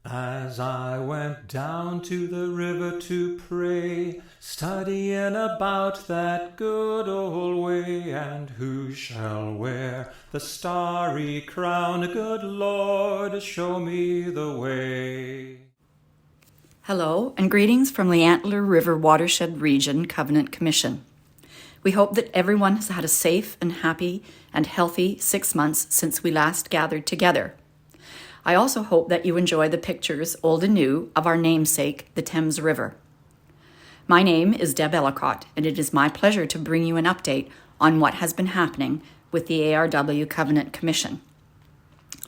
As I went down to the river to pray, studying about that good old way, and who shall wear the starry crown? Good Lord, show me the way. Hello, and greetings from the Antler River Watershed Region Covenant Commission. We hope that everyone has had a safe and happy and healthy 6 months since we last gathered together. I also hope that you enjoy the pictures, old and new, of our namesake, the Thames River. My name is Deb Ellicott, and it is my pleasure to bring you an update on what has been happening with the ARW Covenant Commission.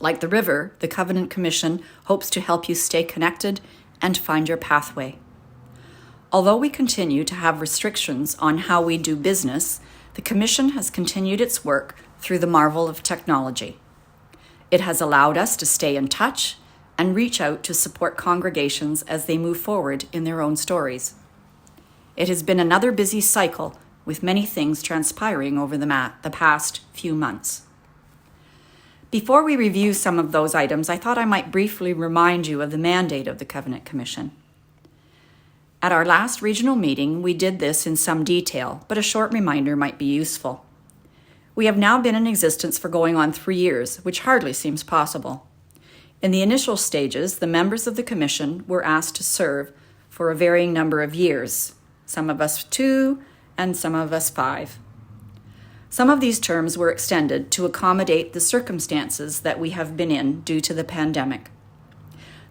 Like the river, the Covenant Commission hopes to help you stay connected and find your pathway. Although we continue to have restrictions on how we do business, the Commission has continued its work through the marvel of technology. It has allowed us to stay in touch and reach out to support congregations as they move forward in their own stories. It has been another busy cycle with many things transpiring over the past few months. Before we review some of those items, I thought I might briefly remind you of the mandate of the Covenant Commission. At our last regional meeting, we did this in some detail, but a short reminder might be useful. We have now been in existence for going on 3 years, which hardly seems possible. In the initial stages, the members of the Commission were asked to serve for a varying number of years, some of us 2 and some of us 5. Some of these terms were extended to accommodate the circumstances that we have been in due to the pandemic.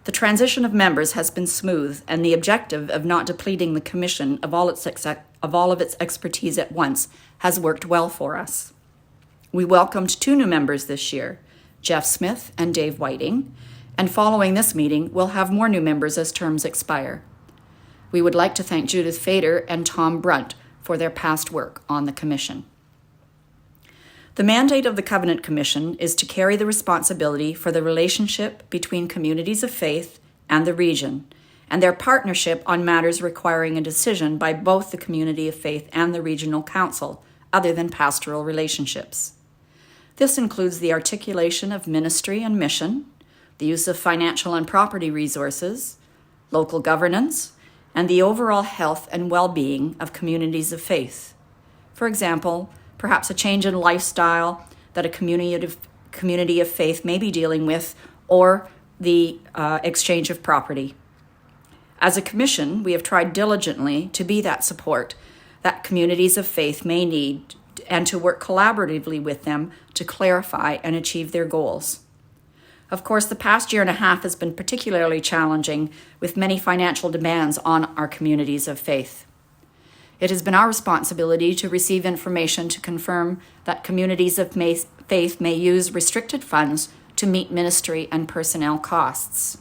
The transition of members has been smooth, and the objective of not depleting the Commission of all of its expertise at once has worked well for us. We welcomed 2 new members this year, Jeff Smith and Dave Whiting, and following this meeting, we'll have more new members as terms expire. We would like to thank Judith Fader and Tom Brunt for their past work on the Commission. The mandate of the Covenant Commission is to carry the responsibility for the relationship between communities of faith and the region, and their partnership on matters requiring a decision by both the community of faith and the regional council, other than pastoral relationships. This includes the articulation of ministry and mission, the use of financial and property resources, local governance, and the overall health and well-being of communities of faith. For example, perhaps a change in lifestyle that a community of faith may be dealing with, or the exchange of property. As a commission, we have tried diligently to be that support that communities of faith may need and to work collaboratively with them to clarify and achieve their goals. Of course, the past year and a half has been particularly challenging with many financial demands on our communities of faith. It has been our responsibility to receive information to confirm that communities of faith may use restricted funds to meet ministry and personnel costs.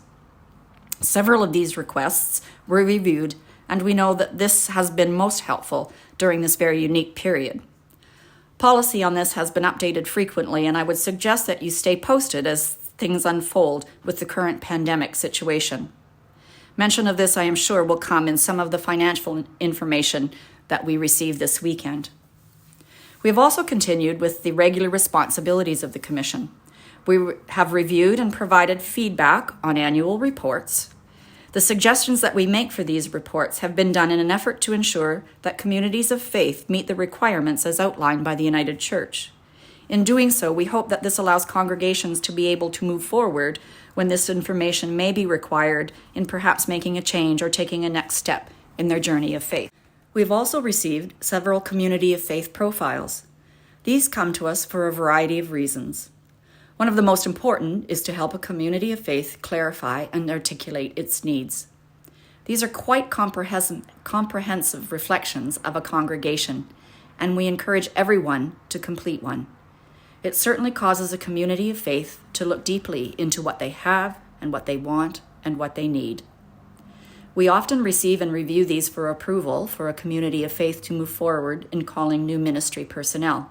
Several of these requests were reviewed, and we know that this has been most helpful during this very unique period. Policy on this has been updated frequently, and I would suggest that you stay posted as things unfold with the current pandemic situation. Mention of this, I am sure, will come in some of the financial information that we received this weekend. We have also continued with the regular responsibilities of the Commission. We have reviewed and provided feedback on annual reports. The suggestions that we make for these reports have been done in an effort to ensure that communities of faith meet the requirements as outlined by the United Church. In doing so, we hope that this allows congregations to be able to move forward when this information may be required in perhaps making a change or taking a next step in their journey of faith. We've also received several community of faith profiles. These come to us for a variety of reasons. One of the most important is to help a community of faith clarify and articulate its needs. These are quite comprehensive reflections of a congregation, and we encourage everyone to complete one. It certainly causes a community of faith to look deeply into what they have and what they want and what they need. We often receive and review these for approval for a community of faith to move forward in calling new ministry personnel.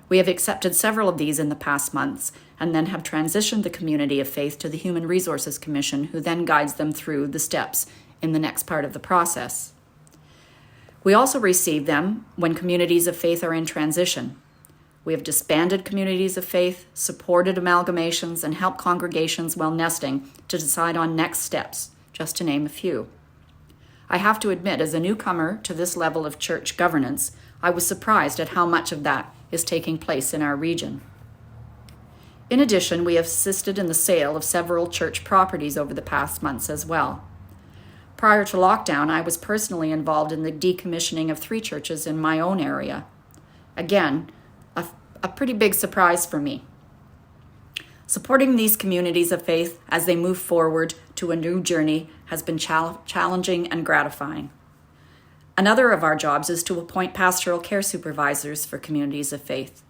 We have accepted several of these in the past months and then have transitioned the community of faith to the Human Resources Commission, who then guides them through the steps in the next part of the process. We also receive them when communities of faith are in transition. We have disbanded communities of faith, supported amalgamations, and helped congregations while nesting to decide on next steps, just to name a few. I have to admit, as a newcomer to this level of church governance, I was surprised at how much of that is taking place in our region. In addition, we have assisted in the sale of several church properties over the past months as well. Prior to lockdown, I was personally involved in the decommissioning of 3 churches in my own area. Again, a pretty big surprise for me. Supporting these communities of faith as they move forward to a new journey has been challenging and gratifying. Another of our jobs is to appoint pastoral care supervisors for communities of faith.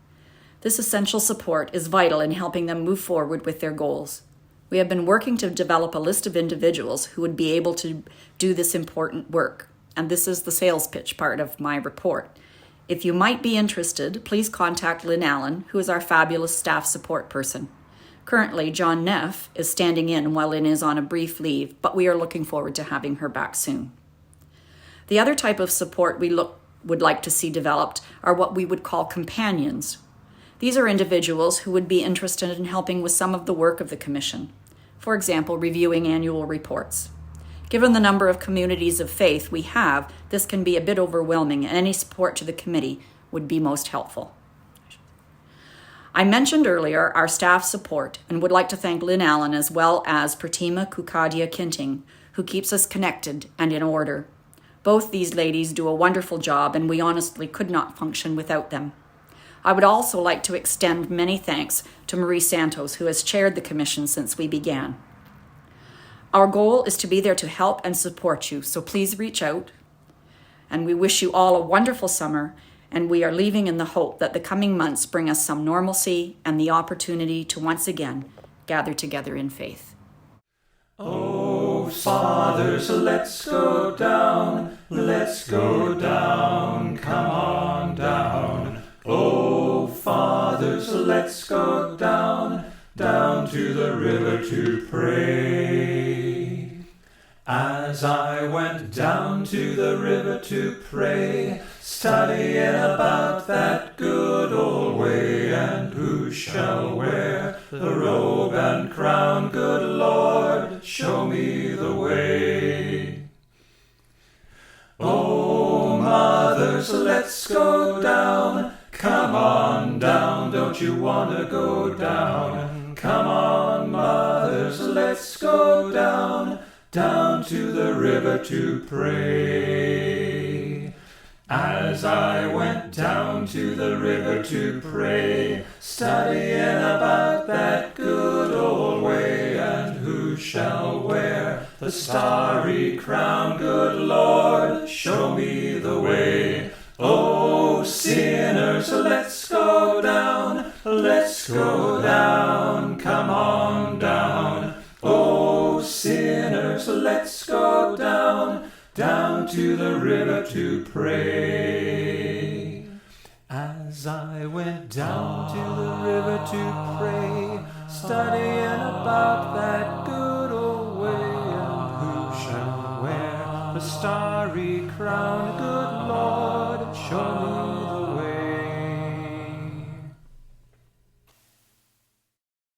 This essential support is vital in helping them move forward with their goals. We have been working to develop a list of individuals who would be able to do this important work, and this is the sales pitch part of my report. If you might be interested, please contact Lynn Allen, who is our fabulous staff support person. Currently, John Neff is standing in while Lynn is on a brief leave, but we are looking forward to having her back soon. The other type of support we would like to see developed are what we would call companions. These are individuals who would be interested in helping with some of the work of the Commission. For example, reviewing annual reports. Given the number of communities of faith we have, this can be a bit overwhelming, and any support to the committee would be most helpful. I mentioned earlier our staff support and would like to thank Lynn Allen as well as Pratima Kukadia Kinting, who keeps us connected and in order. Both these ladies do a wonderful job, and we honestly could not function without them. I would also like to extend many thanks to Marie Santos, who has chaired the commission since we began. Our goal is to be there to help and support you, so please reach out. And we wish you all a wonderful summer, and we are leaving in the hope that the coming months bring us some normalcy and the opportunity to once again gather together in faith. Oh, fathers, let's go down, come on down. Oh, fathers, let's go down to the river to pray. As I went down to the river to pray, studying about that good old way, and who shall wear the robe and crown, good Lord, show me the way. Oh, mothers, let's go down, come on down, don't you want to go down? Come on, mothers, let's go down to the river to pray. As I went down to the river to pray, studying about that good old way, and who shall wear the starry crown, good Lord, show me the way. Oh, sinners, let's go down, come on down. Oh, sinners, let's go down to the river to pray. As I went down to the river to pray, studying about that good old way, and who shall wear the starry crown, good Lord, show me the way.